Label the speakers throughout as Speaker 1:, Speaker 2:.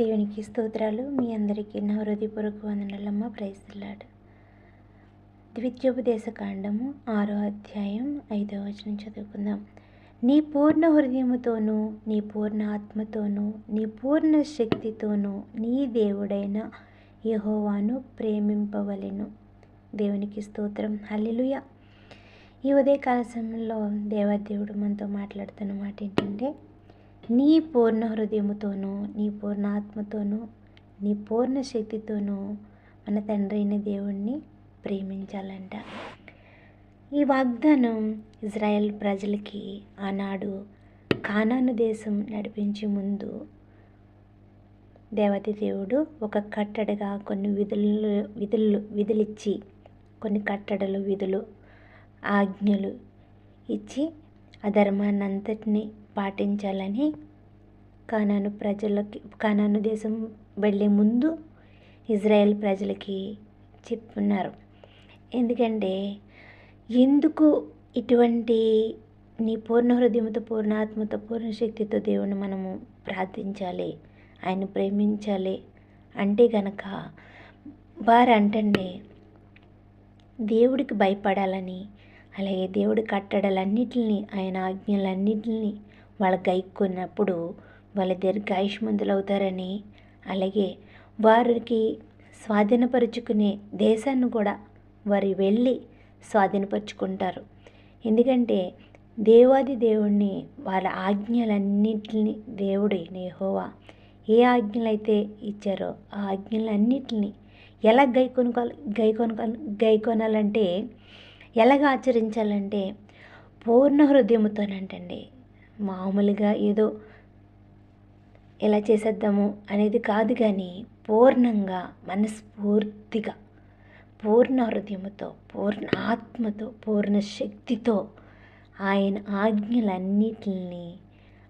Speaker 1: దేవునికి స్తోత్రాలు. మీ అందరికీ నా హృదయపూర్వక వందనాలమ్మ. Praise the lord. ద్వితీయోపదేశ కాండము 6వ అధ్యాయం 5వ వచనం చదువుకుందాం. నీ పూర్ణ హృదయముతోనూ, నీ పూర్ణ ఆత్మతోనూ, నీ పూర్ణ శక్తితోనూ నీ దేవుడైన యెహోవాను ప్రేమింపవలెను. దేవునికి స్తోత్రం. హల్లెలూయా. ఈ ఉదయకాల సమయంలో దేవాదేవుడు మనతో మాట్లాడుతున్న మాట ఏంటంటే, నీ పూర్ణ హృదయముతోనూ, నీ పూర్ణ ఆత్మతోనూ, నీ పూర్ణ శక్తితోనూ మన తండ్రి అయిన దేవుణ్ణి ప్రేమించాలంట. ఈ వాగ్దానం ఇజ్రాయెల్ ప్రజలకి ఆనాడు కానాను దేశం నడిపించే ముందు దేవతి దేవుడు ఒక కట్టడగా కొన్ని విధులిచ్చి, కొన్ని కట్టడలు, విధులు, ఆజ్ఞలు ఇచ్చి ఆ ధర్మాన్ని అంతటినీ పాటించాలని కానాను దేశం వెళ్ళే ముందు ఇజ్రాయెల్ ప్రజలకి చెప్పున్నారు. ఎందుకు ఇటువంటి నీ పూర్ణ హృదయంతో, పూర్ణ ఆత్మతో, పూర్ణ శక్తితో దేవుని మనము ప్రార్థించాలి, ఆయన ప్రేమించాలి అంటే గనక వారంటండి దేవుడికి భయపడాలని, అలాగే దేవుడి కట్టడలన్నిటిని, ఆయన ఆజ్ఞలన్నిటిని వాళ్ళు గైకొన్నప్పుడు వాళ్ళ దీర్ఘాయుష్మంతులు అవుతారని, అలాగే వారికి స్వాధీనపరుచుకునే దేశాన్ని కూడా వారు వెళ్ళి స్వాధీనపరుచుకుంటారు. ఎందుకంటే దేవాది దేవుణ్ణి, వాళ్ళ ఆజ్ఞలన్నిటిని దేవుడి యెహోవా ఏ ఆజ్ఞలైతే ఇచ్చారో ఆ ఆజ్ఞలన్నిటిని ఎలా గైకొనాలంటే, ఎలాగ ఆచరించాలంటే పూర్ణ హృదయముతోనంటండి. మామూలుగా ఏదో ఎలా చేసేద్దాము అనేది కాదు, కానీ పూర్ణంగా, మనస్ఫూర్తిగా, పూర్ణ హృదయముతో, పూర్ణ ఆత్మతో, పూర్ణ శక్తితో ఆయన ఆజ్ఞలన్నిటిని,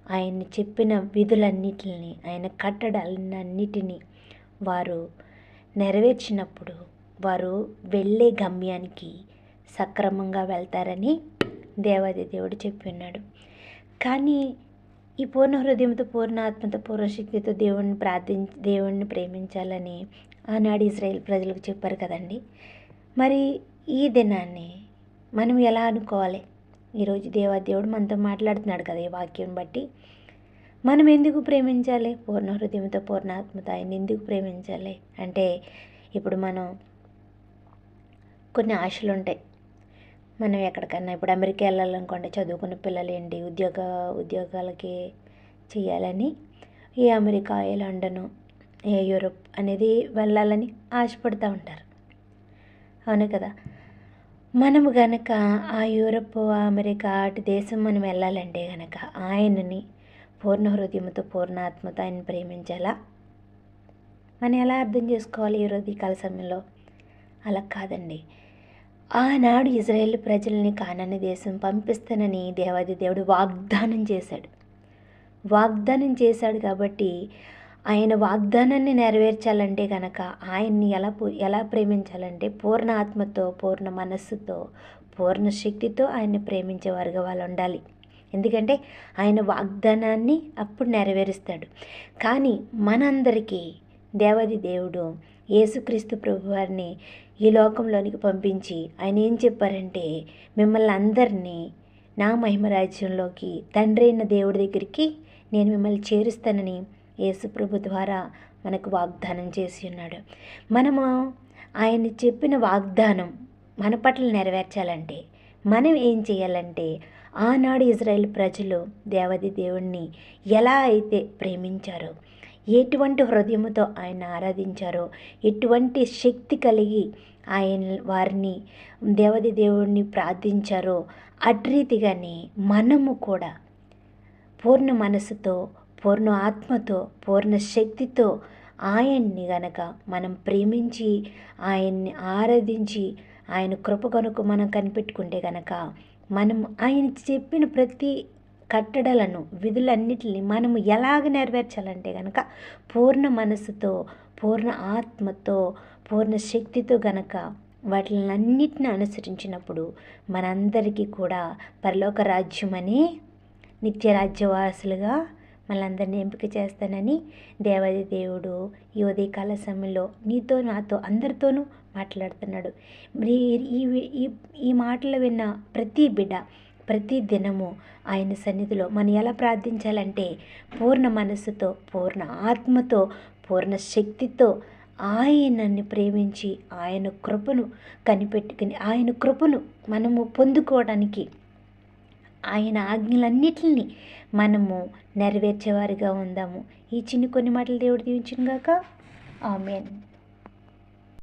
Speaker 1: ఆయన చెప్పిన విధులన్నిటిని, ఆయన కట్టడాలన్నిటినీ వారు నెరవేర్చినప్పుడు వారు వెళ్ళే గమ్యానికి సక్రమంగా వెళ్తారని దేవాది దేవుడు చెప్పి ఉన్నాడు. కానీ ఈ పూర్ణ హృదయంతో, పూర్ణ ఆత్మతో, పూర్ణ శక్తితో దేవుణ్ణి ప్రేమించాలని ఆనాడు ఇజ్రాయేల్ ప్రజలకు చెప్పారు కదండి. మరి ఈ దినాన్ని మనం ఎలా అనుకోవాలి? ఈరోజు దేవాదేవుడు మనతో మాట్లాడుతున్నాడు కదా. ఈ వాక్యం బట్టి మనం ఎందుకు ప్రేమించాలి? పూర్ణ హృదయంతో, పూర్ణ ఆత్మతో ఆయన ఎందుకు ప్రేమించాలి అంటే, ఇప్పుడు మనం కొన్ని ఆశలు ఉంటాయి. మనం ఎక్కడికన్నా ఇప్పుడు అమెరికా వెళ్ళాలనుకోండి, చదువుకున్న పిల్లలు ఏంటి ఉద్యోగాలకి చేయాలని ఏ అమెరికా, ఏ లండను, ఏ యూరోప్ అనేది వెళ్ళాలని ఆశపడుతూ ఉంటారు. అవును కదా. మనము గనక ఆ యూరోప్, అమెరికా అటు దేశం మనం వెళ్ళాలంటే గనక ఆయనని పూర్ణ హృదయంతో, పూర్ణ ఆత్మతో ఆయన ప్రేమించాలా? మనం ఎలా అర్థం చేసుకోవాలి ఈరోజు ఈ కాల సమయంలో? అలా కాదండి. ఆనాడు ఇజ్రాయేల్ ప్రజల్ని కానాను దేశం పంపిస్తానని దేవాది దేవుడు వాగ్దానం చేశాడు కాబట్టి ఆయన వాగ్దానాన్ని నెరవేర్చాలంటే కనుక ఆయన్ని ఎలా ప్రేమించాలంటే పూర్ణ ఆత్మతో, పూర్ణ మనస్సుతో, పూర్ణ శక్తితో ఆయన్ని ప్రేమించేవారుగా వాళ్ళు ఉండాలి. ఎందుకంటే ఆయన వాగ్దానాన్ని అప్పుడు నెరవేరుస్తాడు. కానీ మనందరికీ దేవాది దేవుడు యేసుక్రీస్తు ప్రభువారిని ఈ లోకంలోనికి పంపించి ఆయన ఏం చెప్పారంటే, మిమ్మల్ని అందరినీ నా మహిమ రాజ్యంలోకి, తండ్రి అయిన దేవుడి దగ్గరికి నేను మిమ్మల్ని చేరుస్తానని యేసు ప్రభు ద్వారా మనకు వాగ్దానం చేసి ఉన్నాడు. మనము ఆయన చెప్పిన వాగ్దానం మన పట్ల నెరవేర్చాలంటే మనం ఏం చేయాలంటే, ఆనాడు ఇజ్రాయేల్ ప్రజలు దేవాది దేవుణ్ణి ఎలా అయితే ప్రేమించారో, ఎటువంటి హృదయముతో ఆయన ఆరాధించారో, ఎటువంటి శక్తి కలిగి ఆయన వారిని దేవాది దేవుణ్ణి ప్రార్థించారో, అట్రీతిగానే మనము కూడా పూర్ణ మనసుతో, పూర్ణ ఆత్మతో, పూర్ణ శక్తితో ఆయన్ని గనక మనం ప్రేమించి, ఆయన్ని ఆరాధించి, ఆయన కృప కొరకు మనం కనిపెట్టుకుంటే గనక మనం ఆయన చెప్పిన ప్రతి కట్టడలను, విధులన్నిటిని మనము ఎలాగ నెరవేర్చాలంటే కనుక పూర్ణ మనసుతో, పూర్ణ ఆత్మతో, పూర్ణ శక్తితో గనక వాటిలన్నిటిని అనుసరించినప్పుడు మనందరికీ కూడా పరలోక రాజ్యం అనే నిత్య రాజ్యవాసులుగా మనందరినీ ఎంపిక చేస్తానని దేవాది దేవుడు ఈ ఉదయకాల సమయంలో నీతో నాతో అందరితోనూ మాట్లాడుతున్నాడు. మరి ఈ ఈ మాటలు విన్న ప్రతి బిడ్డ ప్రతి దినము ఆయన సన్నిధిలో మనం ఎలా ప్రార్థించాలంటే పూర్ణ మనస్సుతో, పూర్ణ ఆత్మతో, పూర్ణ శక్తితో ఆయనని ప్రేమించి ఆయన కృపను కనిపెట్టుకుని ఆయన కృపను మనము పొందుకోవడానికి ఆయన ఆజ్ఞలన్నిటిని మనము నెరవేర్చేవారిగా ఉందాము. ఈ చిన్ని కొన్ని మాటలు దేవుడు దీవించును గాక. ఆమేన్.